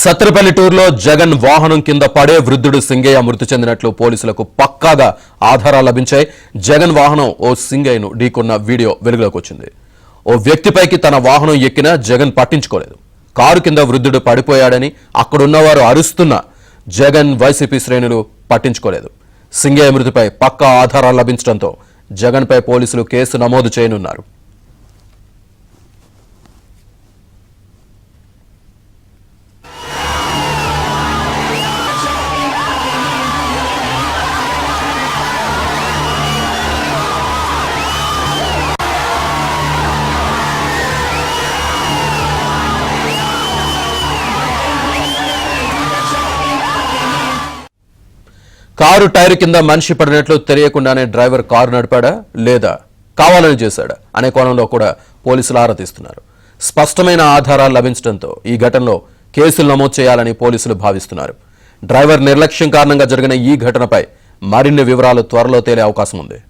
సత్రపల్లిటూరులో జగన్ వాహనం కింద పడే వృద్ధుడు సింగయ్య మృతి చెందినట్లు పోలీసులకు పక్కాగా ఆధారాలు లభించాయి. జగన్ వాహనం ఓ సింగయ్యను ఢీకొన్న వీడియో వెలుగులోకి వచ్చింది. ఓ వ్యక్తిపైకి తన వాహనం ఎక్కినా జగన్ పట్టించుకోలేదు. కారు కింద వృద్ధుడు పడిపోయాడని అక్కడున్నవారు అరుస్తున్న జగన్ వైసీపీ శ్రేణులు పట్టించుకోలేదు. సింగయ్య మృతిపై పక్కా ఆధారాలు లభించడంతో జగన్పై పోలీసులు కేసు నమోదు చేయనున్నారు. కారు టైర్ కింద మనిషి పడినట్లు తెలియకుండానే డ్రైవర్ కారు నడిపాడా లేదా కావాలని చేశాడా అనే కోణంలో కూడా పోలీసులు ఆరా తీస్తున్నారు. స్పష్టమైన ఆధారాలు లభించడంతో ఈ ఘటనలో కేసులు నమోదు చేయాలని పోలీసులు భావిస్తున్నారు. డ్రైవర్ నిర్లక్ష్యం కారణంగా జరిగిన ఈ ఘటనపై మరిన్ని వివరాలు త్వరలో తేలే అవకాశం ఉంది.